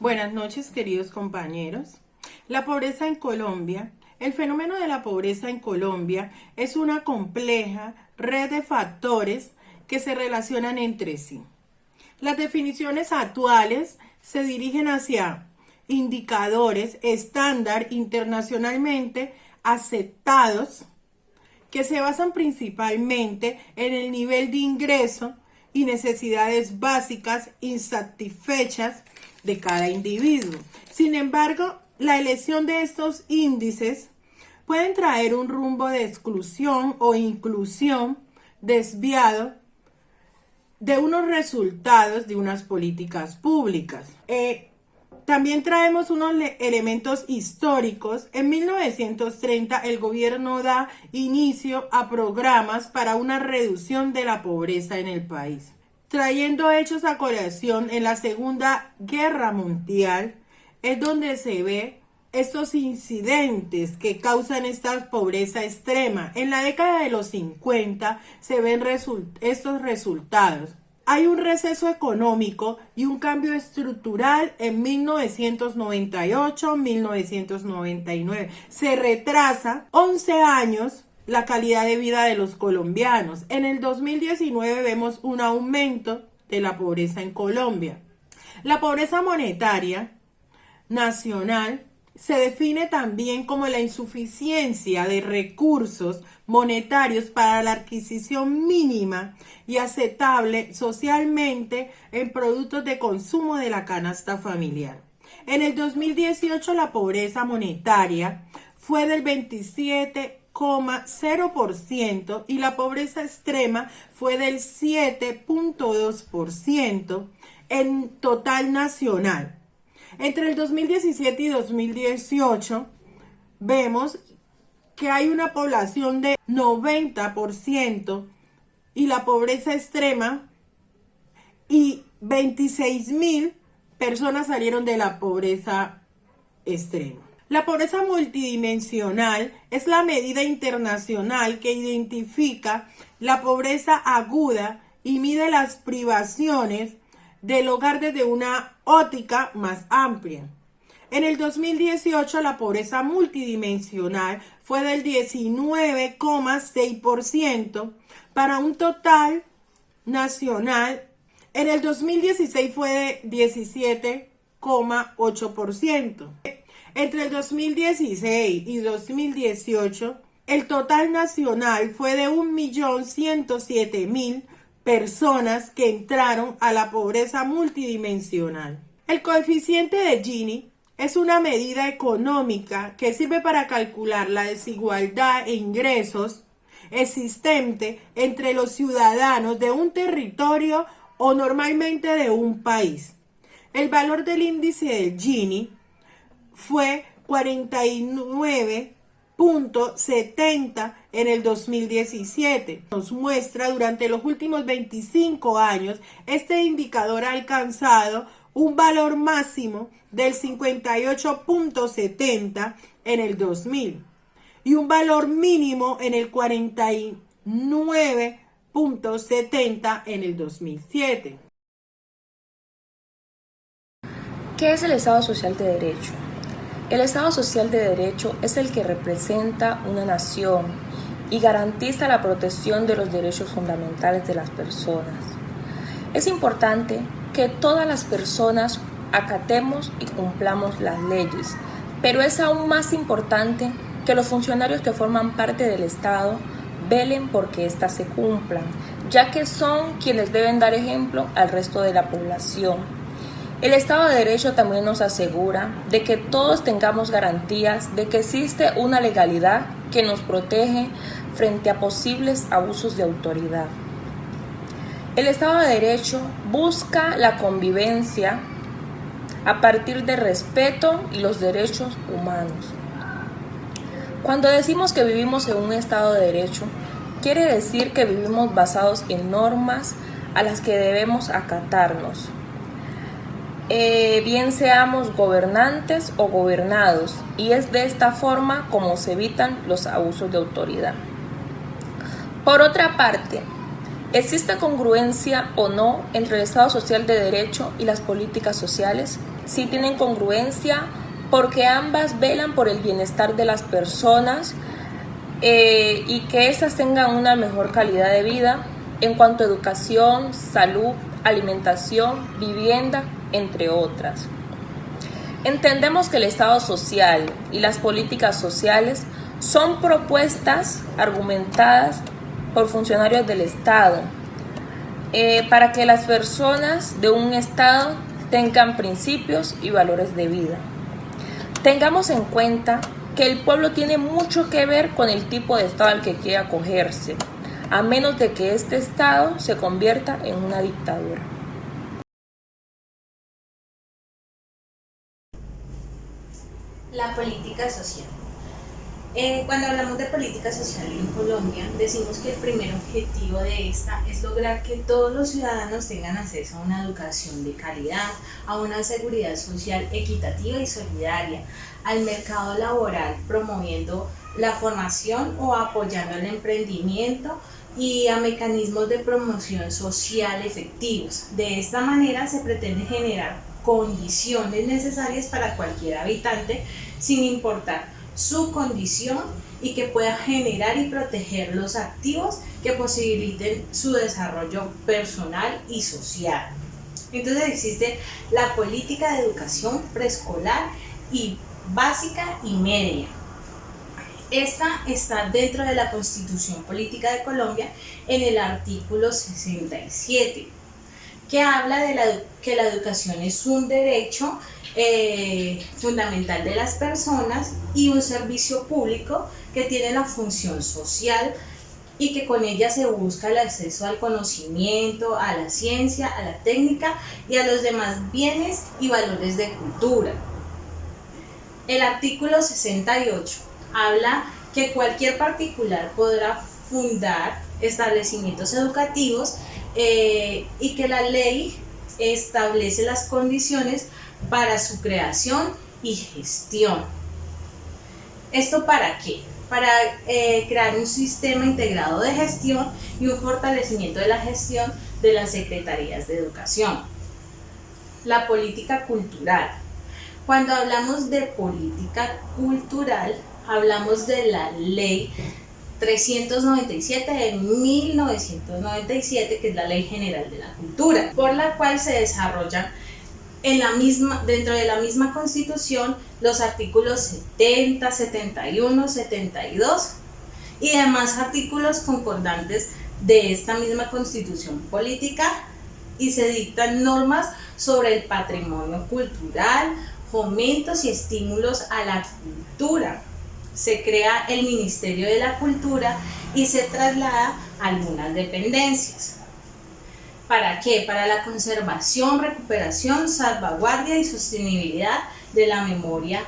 Buenas noches, queridos compañeros. La pobreza en Colombia. El fenómeno de la pobreza en Colombia es una compleja red de factores que se relacionan entre sí. Las definiciones actuales se dirigen hacia indicadores estándar internacionalmente aceptados que se basan principalmente en el nivel de ingreso y necesidades básicas insatisfechas de cada individuo. Sin embargo, la elección de estos índices pueden traer un rumbo de exclusión o inclusión desviado de unos resultados de unas políticas públicas. También traemos unos elementos históricos. En 1930 el gobierno da inicio a programas para una reducción de la pobreza en el país. Trayendo hechos a colación, en la Segunda Guerra Mundial es donde se ve estos incidentes que causan esta pobreza extrema. En la década de los 50 se ven estos resultados. Hay un receso económico y un cambio estructural en 1998-1999. Se retrasa 11 años la calidad de vida de los colombianos. En el 2019 vemos un aumento de la pobreza en Colombia. La pobreza monetaria nacional se define también como la insuficiencia de recursos monetarios para la adquisición mínima y aceptable socialmente en productos de consumo de la canasta familiar. En el 2018 la pobreza monetaria fue del 27,0% y la pobreza extrema fue del 7,2% en total nacional. Entre el 2017 y 2018 vemos que hay una población de 90% y la pobreza extrema y 26,000 personas salieron de la pobreza extrema. La pobreza multidimensional es la medida internacional que identifica la pobreza aguda y mide las privaciones del hogar desde una óptica más amplia. En el 2018 la pobreza multidimensional fue del 19,6% para un total nacional. En el 2016 fue de 17,8%. Entre el 2016 y 2018 el total nacional fue de 1.107.000 personas que entraron a la pobreza multidimensional. El coeficiente de Gini es una medida económica que sirve para calcular la desigualdad e ingresos existente entre los ciudadanos de un territorio o normalmente de un país. El valor del índice de Gini fue 49,70 en el 2017. Nos muestra durante los últimos 25 años este indicador ha alcanzado un valor máximo del 58,70 en el 2000 y un valor mínimo en el 49,70 en el 2007. ¿Qué es el Estado Social de Derecho? El Estado Social de Derecho es el que representa una nación y garantiza la protección de los derechos fundamentales de las personas. Es importante que todas las personas acatemos y cumplamos las leyes, pero es aún más importante que los funcionarios que forman parte del Estado velen porque éstas se cumplan, ya que son quienes deben dar ejemplo al resto de la población. El Estado de Derecho también nos asegura de que todos tengamos garantías de que existe una legalidad que nos protege frente a posibles abusos de autoridad. El Estado de Derecho busca la convivencia a partir del respeto y los derechos humanos. Cuando decimos que vivimos en un Estado de Derecho, quiere decir que vivimos basados en normas a las que debemos acatarnos. Bien seamos gobernantes o gobernados, y es de esta forma como se evitan los abusos de autoridad. Por otra parte, ¿existe congruencia o no entre el Estado Social de Derecho y las políticas sociales? sí tienen congruencia porque ambas velan por el bienestar de las personas y que éstas tengan una mejor calidad de vida en cuanto a educación, salud, alimentación, vivienda, entre otras. Entendemos que el Estado social y las políticas sociales son propuestas argumentadas por funcionarios del Estado para que las personas de un Estado tengan principios y valores de vida. Tengamos en cuenta que el pueblo tiene mucho que ver con el tipo de Estado al que quiere acogerse, a menos de que este Estado se convierta en una dictadura. La política social. Cuando hablamos de política social en Colombia, decimos que el primer objetivo de esta es lograr que todos los ciudadanos tengan acceso a una educación de calidad, a una seguridad social equitativa y solidaria, al mercado laboral promoviendo la formación o apoyando el emprendimiento y a mecanismos de promoción social efectivos. De esta manera se pretende generar condiciones necesarias para cualquier habitante sin importar su condición y que pueda generar y proteger los activos que posibiliten su desarrollo personal y social. Entonces existe la política de educación preescolar y básica y media. Esta está dentro de la Constitución Política de Colombia en el artículo 67, que habla de que la educación es un derecho fundamental de las personas y un servicio público que tiene la función social y que con ella se busca el acceso al conocimiento, a la ciencia, a la técnica y a los demás bienes y valores de cultura. El artículo 68 habla que cualquier particular podrá fundar establecimientos educativos y que la ley establece las condiciones para su creación y gestión. ¿Esto para qué? Para crear un sistema integrado de gestión y un fortalecimiento de la gestión de las secretarías de educación. La política cultural. Cuando hablamos de política cultural, hablamos de la ley 397 de 1997, que es la Ley General de la Cultura, por la cual se desarrollan dentro de la misma Constitución los artículos 70, 71, 72 y demás artículos concordantes de esta misma Constitución Política, y se dictan normas sobre el patrimonio cultural, fomentos y estímulos a la cultura. Se crea el Ministerio de la Cultura y se traslada a algunas dependencias. ¿Para qué? Para la conservación, recuperación, salvaguardia y sostenibilidad de la memoria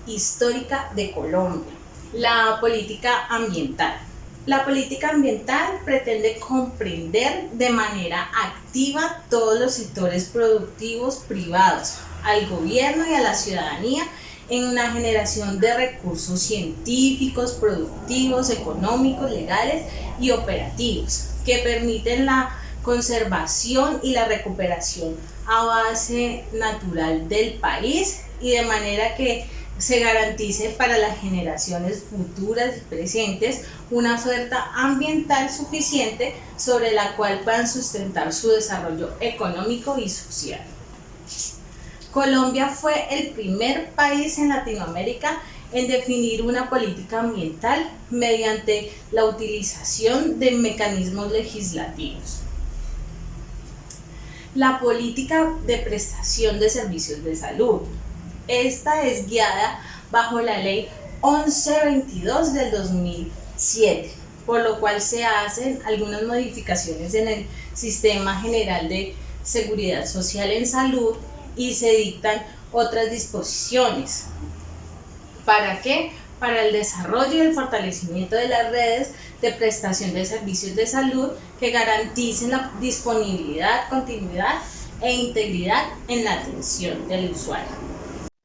histórica de Colombia. La política ambiental. La política ambiental pretende comprender de manera activa todos los sectores productivos privados, al gobierno y a la ciudadanía, en una generación de recursos científicos, productivos, económicos, legales y operativos, que permiten la conservación y la recuperación a base natural del país y de manera que se garantice para las generaciones futuras y presentes una oferta ambiental suficiente sobre la cual puedan sustentar su desarrollo económico y social. Colombia fue el primer país en Latinoamérica en definir una política ambiental mediante la utilización de mecanismos legislativos. La política de prestación de servicios de salud. Esta es guiada bajo la Ley 1122 del 2007, por lo cual se hacen algunas modificaciones en el Sistema General de Seguridad Social en Salud y se dictan otras disposiciones. ¿Para qué? Para el desarrollo y el fortalecimiento de las redes de prestación de servicios de salud que garanticen la disponibilidad, continuidad e integridad en la atención del usuario.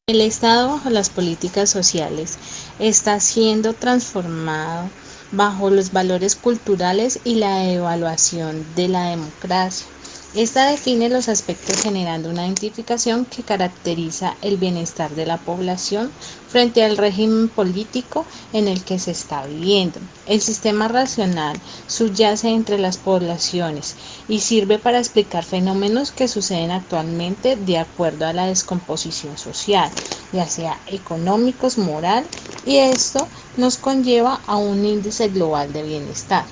El Estado bajo las políticas sociales está siendo transformado bajo los valores culturales y la evaluación de la democracia. Esta define los aspectos generando una identificación que caracteriza el bienestar de la población frente al régimen político en el que se está viviendo. El sistema racional subyace entre las poblaciones y sirve para explicar fenómenos que suceden actualmente de acuerdo a la descomposición social, ya sea económicos, moral, y esto nos conlleva a un índice global de bienestar.